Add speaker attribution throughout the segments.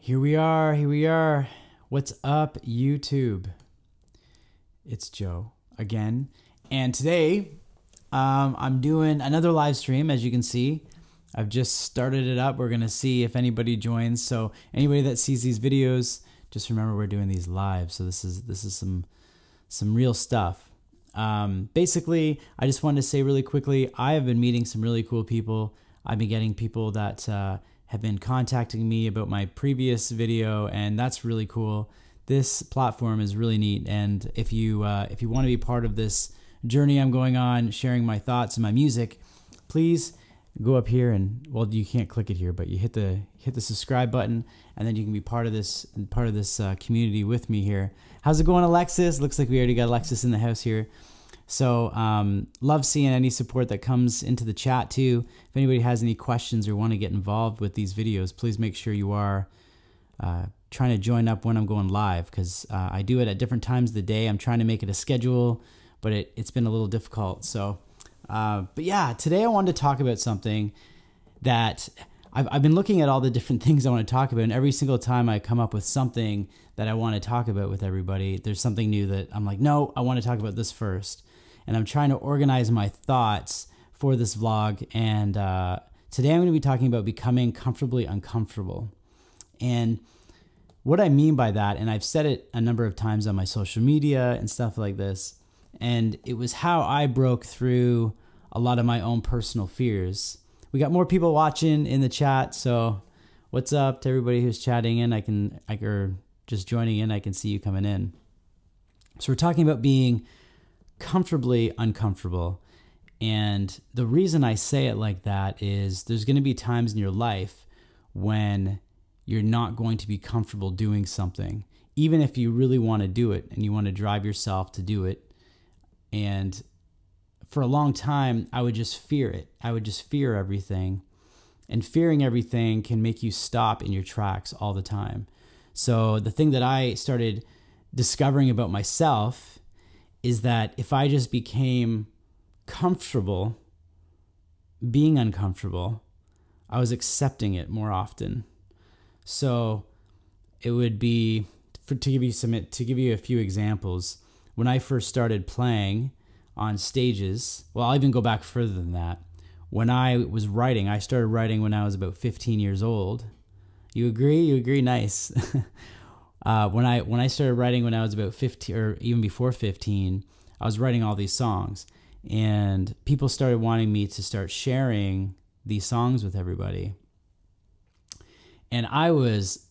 Speaker 1: Here we are. What's up, YouTube? It's Joe again. And today, I'm doing another live stream. As you can see, I've just started it up. We're going to see if anybody joins. So anybody that sees these videos, just remember we're doing these live. So this is some real stuff. Basically, I just wanted to say really quickly, I have been meeting some really cool people. I've been getting people that have been contacting me about my previous video, and that's really cool. This platform is really neat, and if you want to be part of this journey I'm going on, sharing my thoughts and my music, please go up here and, well, you can't click it here, but you hit the subscribe button, and then you can be part of this community with me here. How's it going, Alexis? Looks like we already got Alexis in the house here. So love seeing any support that comes into the chat too. If anybody has any questions or want to get involved with these videos, please make sure you are trying to join up when I'm going live, because I do it at different times of the day. I'm trying to make it a schedule, but it's been a little difficult. So, but yeah, today I wanted to talk about something that I've been looking at all the different things I want to talk about, and every single time I come up with something that I want to talk about with everybody, there's something new that I'm like, no, I want to talk about this first. And I'm trying to organize my thoughts for this vlog. And today I'm going to be talking about becoming comfortably uncomfortable. And what I mean by that, and I've said it a number of times on my social media and stuff like this, and it was how I broke through a lot of my own personal fears. We got more people watching in the chat, so what's up to everybody who's chatting in? Or just joining in, I can see you coming in. So we're talking about being comfortably uncomfortable. And the reason I say it like that is there's going to be times in your life when you're not going to be comfortable doing something, even if you really want to do it and you want to drive yourself to do it. And for a long time, I would just fear it. I would just fear everything. And fearing everything can make you stop in your tracks all the time. So the thing that I started discovering about myself is that if I just became comfortable being uncomfortable, I was accepting it more often. So it would be, to give you a few examples, when I first started playing on stages, well, I'll even go back further than that. When I was writing, I started writing when I was about 15 years old. You agree? You agree? Nice. When I started writing when I was about 15, or even before 15, I was writing all these songs, and people started wanting me to start sharing these songs with everybody. And I was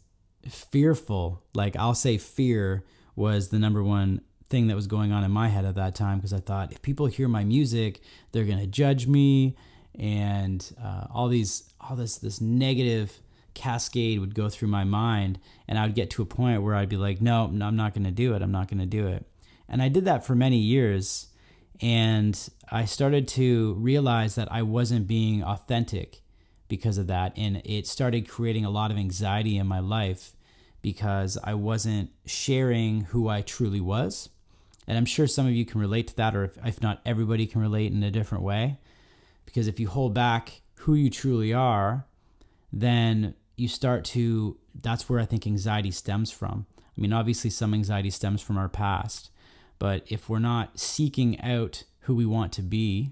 Speaker 1: fearful. Like, I'll say fear was the number one thing that was going on in my head at that time, because I thought, if people hear my music, they're going to judge me, and all this negative cascade would go through my mind, and I would get to a point where I'd be like, no, I'm not going to do it. I'm not going to do it. And I did that for many years, and I started to realize that I wasn't being authentic because of that, and it started creating a lot of anxiety in my life because I wasn't sharing who I truly was. And I'm sure some of you can relate to that, or if not, everybody can relate in a different way. Because if you hold back who you truly are, then you start to, that's where I think anxiety stems from. I mean, obviously some anxiety stems from our past, but if we're not seeking out who we want to be,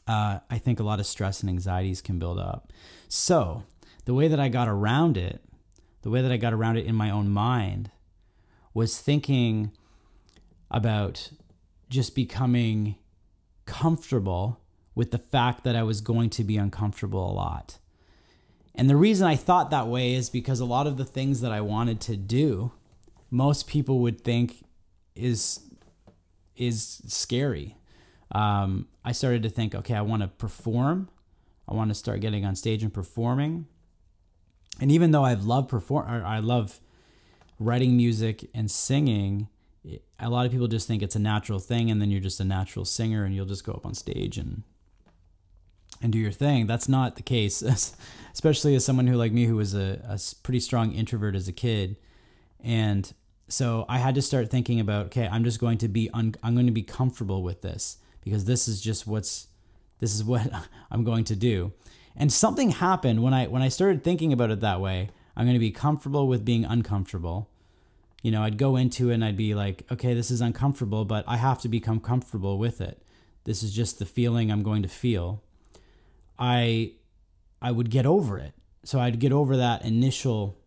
Speaker 1: I think a lot of stress and anxieties can build up. So the way that I got around it, in my own mind, was thinking about just becoming comfortable with the fact that I was going to be uncomfortable a lot. And the reason I thought that way is because a lot of the things that I wanted to do, most people would think is scary. I started to think, okay, I want to perform. I want to start getting on stage and performing. And even though I love writing music and singing, a lot of people just think it's a natural thing, and then you're just a natural singer and you'll just go up on stage and do your thing. That's not the case, especially as someone like me, who was a pretty strong introvert as a kid. And so I had to start thinking about, okay, I'm going to be comfortable with this, because this is what I'm going to do. And something happened when I started thinking about it that way. I'm going to be comfortable with being uncomfortable. You know, I'd go into it and I'd be like, okay, this is uncomfortable, but I have to become comfortable with it. This is just the feeling I'm going to feel. I would get over it. So I'd get over that initial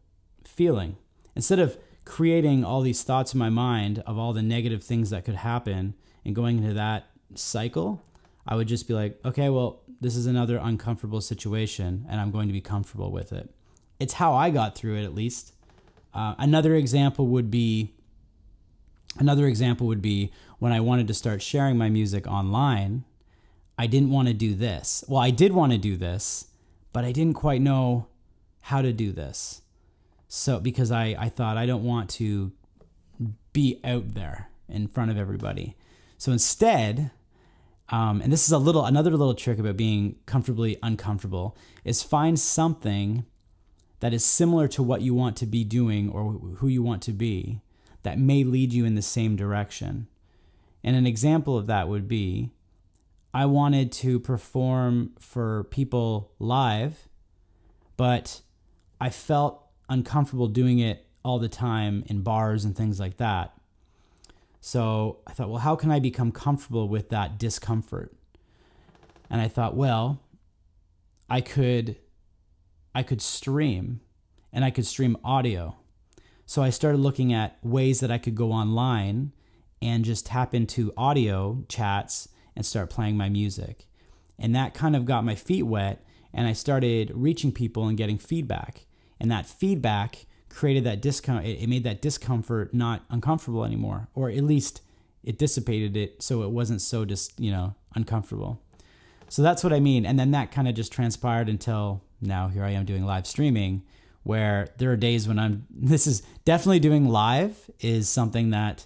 Speaker 1: feeling. Instead of creating all these thoughts in my mind of all the negative things that could happen and going into that cycle, I would just be like, okay, well, this is another uncomfortable situation and I'm going to be comfortable with it. It's how I got through it, at least. Another example would be when I wanted to start sharing my music online. I didn't want to do this. Well, I did want to do this, but I didn't quite know how to do this. So because I thought I don't want to be out there in front of everybody. So instead, and this is another little trick about being comfortably uncomfortable, is find something that is similar to what you want to be doing or who you want to be that may lead you in the same direction. And an example of that would be, I wanted to perform for people live, but I felt uncomfortable doing it all the time in bars and things like that. So I thought, well, how can I become comfortable with that discomfort? And I thought, well, I could stream, and I could stream audio. So I started looking at ways that I could go online and just tap into audio chats and start playing my music. And that kind of got my feet wet, and I started reaching people and getting feedback. And that feedback created that discomfort. It made that discomfort not uncomfortable anymore, or at least it dissipated it so it wasn't so just, uncomfortable. So that's what I mean. And then that kind of just transpired until now here I am doing live streaming, where there are days when this is definitely doing live is something that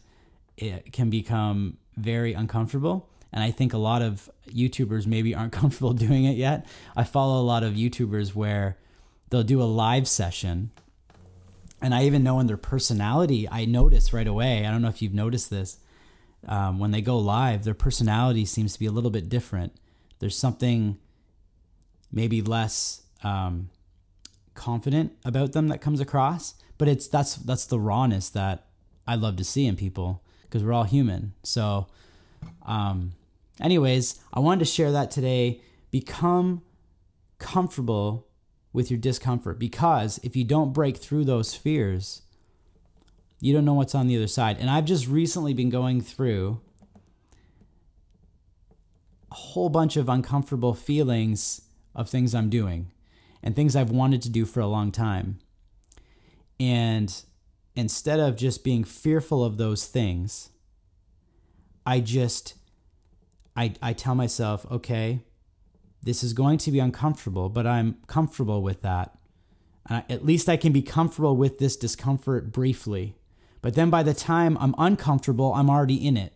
Speaker 1: it can become very uncomfortable. And I think a lot of YouTubers maybe aren't comfortable doing it yet. I follow a lot of YouTubers where they'll do a live session, and I even know in their personality, I notice right away, I don't know if you've noticed this, when they go live, their personality seems to be a little bit different. There's something maybe less confident about them that comes across, but that's the rawness that I love to see in people, because we're all human. So anyways, I wanted to share that today. Become comfortable with your discomfort, because if you don't break through those fears, you don't know what's on the other side. And I've just recently been going through a whole bunch of uncomfortable feelings of things I'm doing and things I've wanted to do for a long time. And instead of just being fearful of those things, I tell myself, okay, this is going to be uncomfortable, but I'm comfortable with that. At least I can be comfortable with this discomfort briefly. But then by the time I'm uncomfortable, I'm already in it.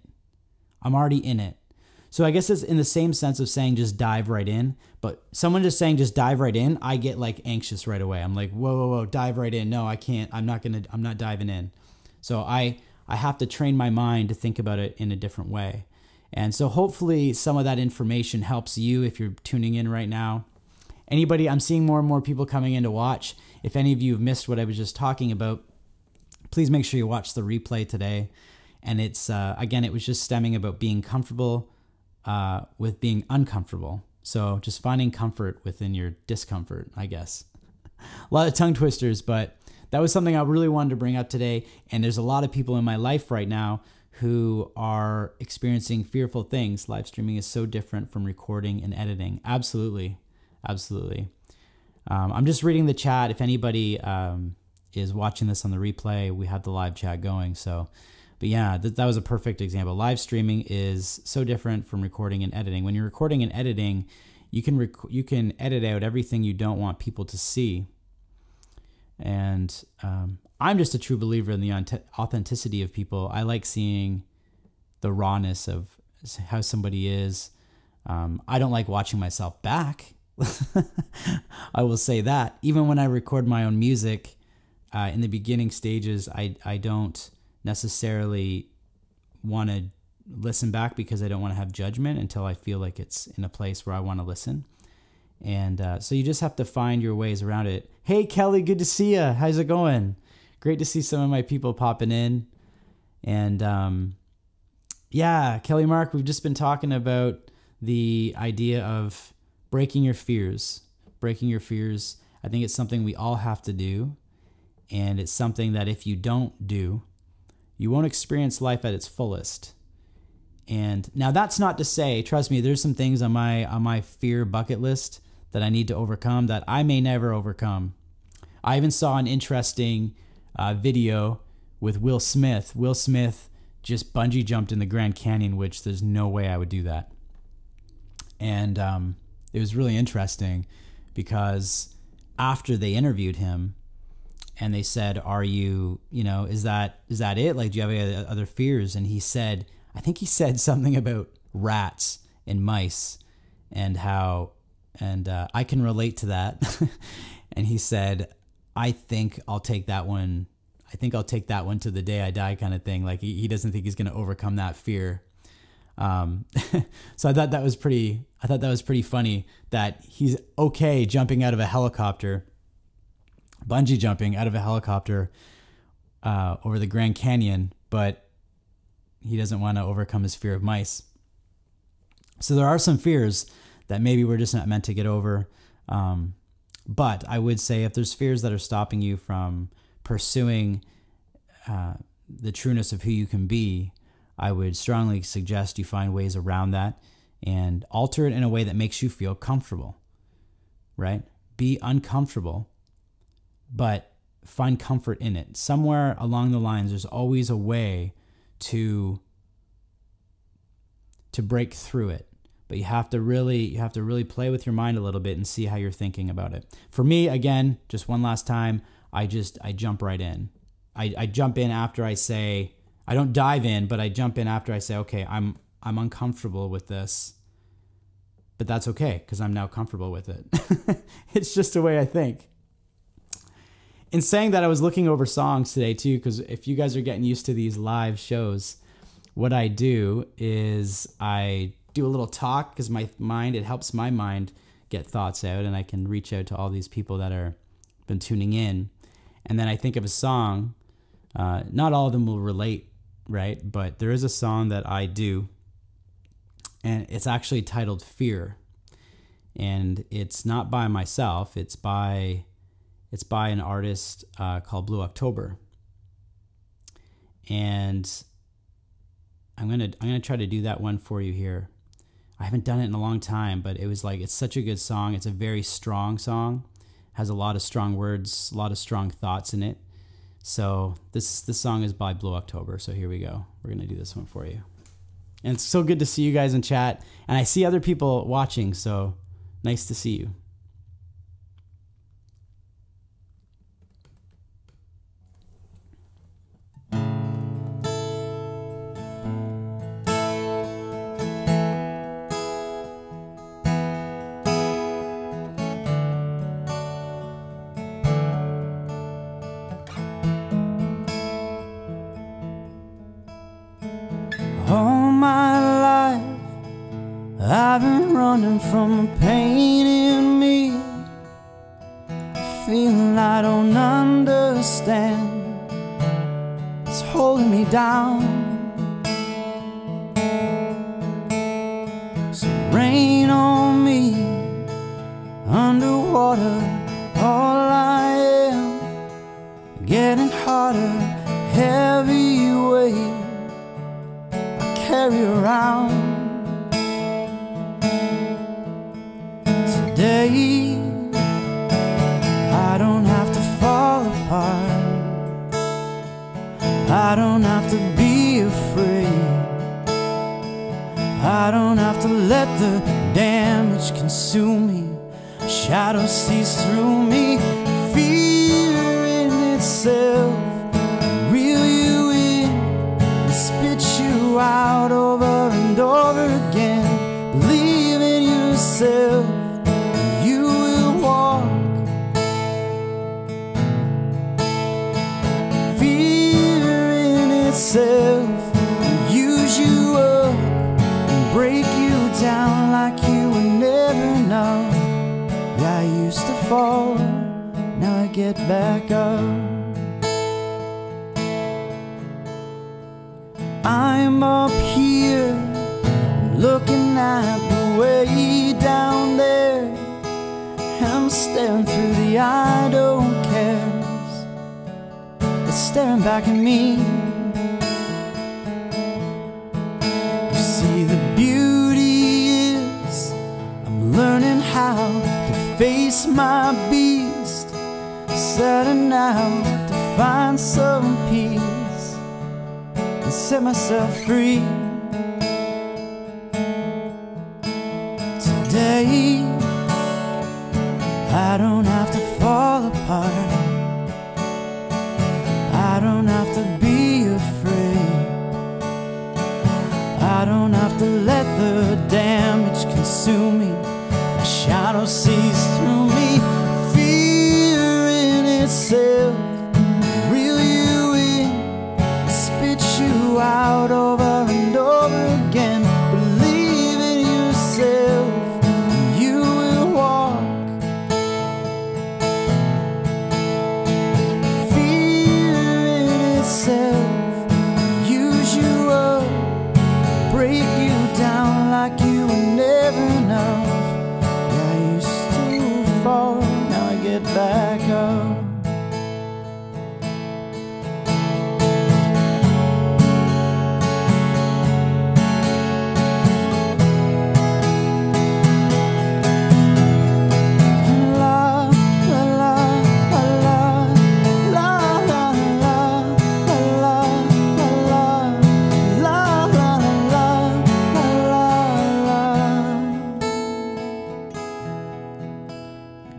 Speaker 1: So I guess it's in the same sense of saying just dive right in. But someone just saying just dive right in, I get like anxious right away. I'm like, whoa, dive right in. No, I can't. I'm not diving in. So I have to train my mind to think about it in a different way. And so hopefully some of that information helps you if you're tuning in right now. Anybody, I'm seeing more and more people coming in to watch. If any of you have missed what I was just talking about, please make sure you watch the replay today. And it's, again, it was just stemming about being comfortable with being uncomfortable. So just finding comfort within your discomfort, I guess. A lot of tongue twisters, but that was something I really wanted to bring up today. And there's a lot of people in my life right now who are experiencing fearful things. Live streaming is so different from recording and editing. Absolutely. I'm just reading the chat. If anybody is watching this on the replay, we have the live chat going. So, but yeah, that was a perfect example. Live streaming is so different from recording and editing. When you're recording and editing, you can edit out everything you don't want people to see. And I'm just a true believer in the authenticity of people. I like seeing the rawness of how somebody is. I don't like watching myself back. I will say that. Even when I record my own music, in the beginning stages, I don't necessarily want to listen back because I don't want to have judgment until I feel like it's in a place where I want to listen. And so you just have to find your ways around it. Hey, Kelly, good to see you. How's it going? Great to see some of my people popping in. And yeah, Kelly Mark, we've just been talking about the idea of breaking your fears. Breaking your fears. I think it's something we all have to do. And it's something that if you don't do, you won't experience life at its fullest. And now that's not to say, trust me, there's some things on my fear bucket list that I need to overcome that I may never overcome. I even saw an interesting video with Will Smith. Will Smith just bungee jumped in the Grand Canyon, which there's no way I would do that. And it was really interesting because after they interviewed him and they said, are you, is that it? Like, do you have any other fears? And he said, I think he said something about rats and mice and how, and I can relate to that. And he said, I think I'll take that one to the day I die kind of thing. Like he doesn't think he's going to overcome that fear. So I thought that was pretty funny that he's okay jumping out of a helicopter, bungee jumping out of a helicopter over the Grand Canyon, but he doesn't want to overcome his fear of mice. So there are some fears that maybe we're just not meant to get over. But I would say if there's fears that are stopping you from pursuing the trueness of who you can be, I would strongly suggest you find ways around that and alter it in a way that makes you feel comfortable, right? Be uncomfortable, but find comfort in it. Somewhere along the lines, there's always a way to break through it. But you have to really play with your mind a little bit and see how you're thinking about it. For me, again, just one last time, I jump right in. I jump in after I say, I don't dive in, but I jump in after I say, okay, I'm uncomfortable with this, but that's okay because I'm now comfortable with it. It's just the way I think. In saying that, I was looking over songs today too, because if you guys are getting used to these live shows, what I do is I do a little talk because it helps my mind get thoughts out, and I can reach out to all these people that are been tuning in. And then I think of a song. Not all of them will relate, right? But there is a song that I do, and it's actually titled Fear. And it's not by myself. It's by an artist called Blue October. And I'm gonna try to do that one for you here. I haven't done it in a long time, but it's such a good song. It's a very strong song, has a lot of strong words, a lot of strong thoughts in it. So this song is by Blue October. So here we go. We're gonna do this one for you. And it's so good to see you guys in chat, and I see other people watching. So nice to see you.
Speaker 2: All my life I've been running from the pain in me, feeling I don't understand. It's holding me down. So rain on me, underwater, all I am, getting harder, heavy weight carry around. Today I don't have to fall apart, I don't have to be afraid, I don't have to let the damage consume me, shadows sees through me. Fear in itself reel you in and spit you out over and over again. Believe in yourself, you will walk. Fear in itself will use you up and break you down like you would never know. Yeah, I used to fall, now get back up. I'm up here looking at the way down there. I'm staring through the I don't cares. It's staring back at me. You see, the beauty is I'm learning how to face my beast, setting out to find some peace and set myself free. Today I don't have to fall apart. I don't have to be afraid. I don't have to let the damage consume me. My shadow sees through me. Fear in itself reel you in, spit you out over and over again. Believe in yourself and you will walk. Use you up, break you down like you were never enough. Yeah, I used to fall, now I get back up.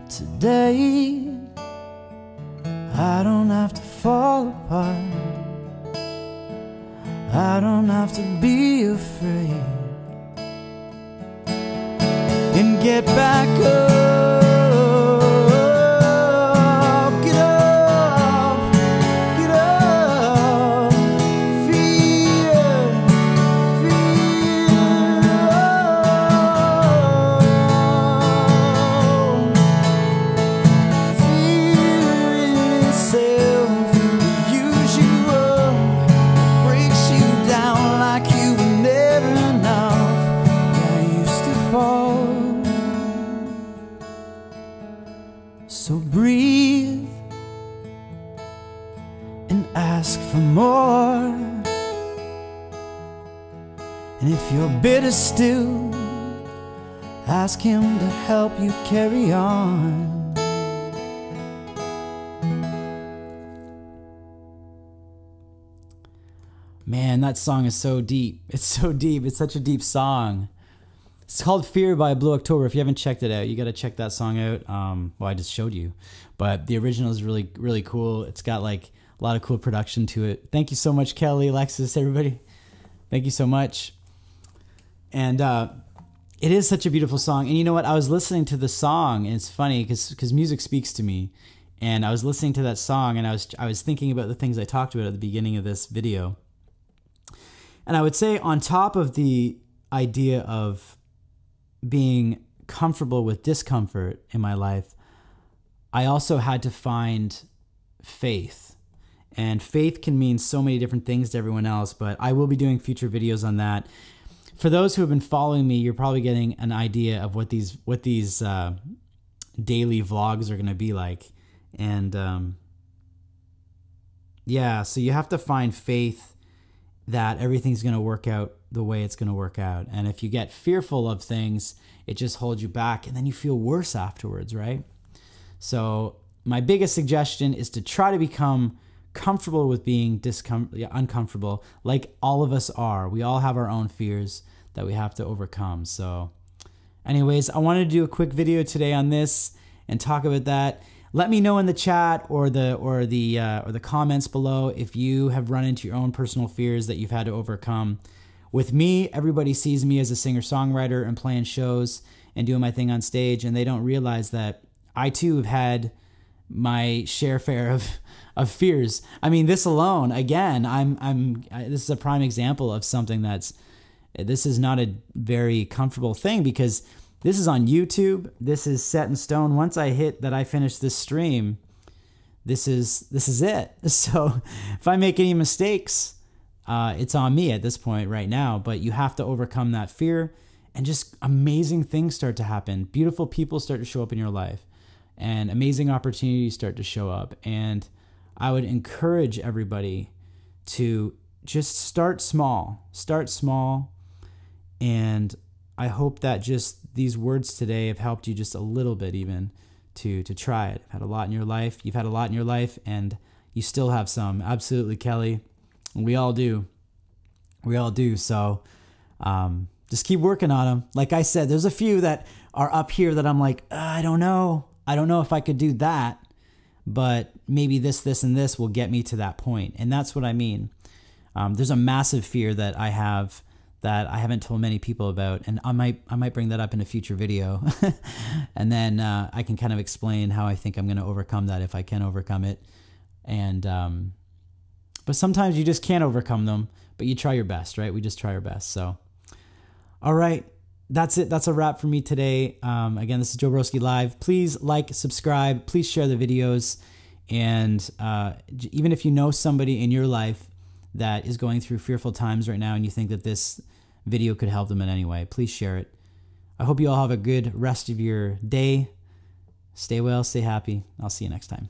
Speaker 2: Today, I don't have to fall apart. I don't have to be afraid and get back up. Get up, get up. Fear, so breathe and ask for more. And if you're bitter still, ask him to help you carry on.
Speaker 1: Man, that song is so deep. It's so deep. It's such a deep song. It's called Fear by Blue October. If you haven't checked it out, you got to check that song out. Well, I just showed you. But the original is really, really cool. It's got like a lot of cool production to it. Thank you so much, Kelly, Alexis, everybody. Thank you so much. And it is such a beautiful song. And you know what? I was listening to the song, and it's funny because music speaks to me. And I was listening to that song, and I was thinking about the things I talked about at the beginning of this video. And I would say on top of the idea of being comfortable with discomfort in my life, I also had to find faith. And faith can mean so many different things to everyone else, but I will be doing future videos on that. For those who have been following me, you're probably getting an idea of what these daily vlogs are going to be like. And yeah, so you have to find faith that everything's going to work out the way it's going to work out. And if you get fearful of things, it just holds you back, and then you feel worse afterwards, right? So my biggest suggestion is to try to become comfortable with being uncomfortable, like all of us are. We all have our own fears that we have to overcome. So anyways, I wanted to do a quick video today on this and talk about that. Let me know in the chat or the comments below if you have run into your own personal fears that you've had to overcome. With me, everybody sees me as a singer-songwriter and playing shows and doing my thing on stage, and they don't realize that I too have had my share of fears. I mean, this alone, again, this is a prime example of something this is not a very comfortable thing, because this is on YouTube. This is set in stone. Once I hit that I finish this stream, this is it. So if I make any mistakes, it's on me at this point right now, but you have to overcome that fear, and just amazing things start to happen. Beautiful people start to show up in your life, and amazing opportunities start to show up. And I would encourage everybody to just start small. And I hope that just these words today have helped you just a little bit, even to try it. You've had a lot in your life. You've had a lot in your life, and you still have some. Absolutely, Kelly. We all do. So just keep working on them. Like I said, there's a few that are up here that I'm like, I don't know if I could do that, but maybe this, and this will get me to that point. And that's what I mean. There's a massive fear that I have that I haven't told many people about, and I might bring that up in a future video, and then I can kind of explain how I think I'm going to overcome that, if I can overcome it. And but sometimes you just can't overcome them, but you try your best, right? We just try our best. So, all right, that's it. That's a wrap for me today. Again, this is Joe Broski Live. Please like, subscribe, please share the videos, and even if you know somebody in your life that is going through fearful times right now and you think that this video could help them in any way, please share it. I hope you all have a good rest of your day. Stay well, stay happy. I'll see you next time.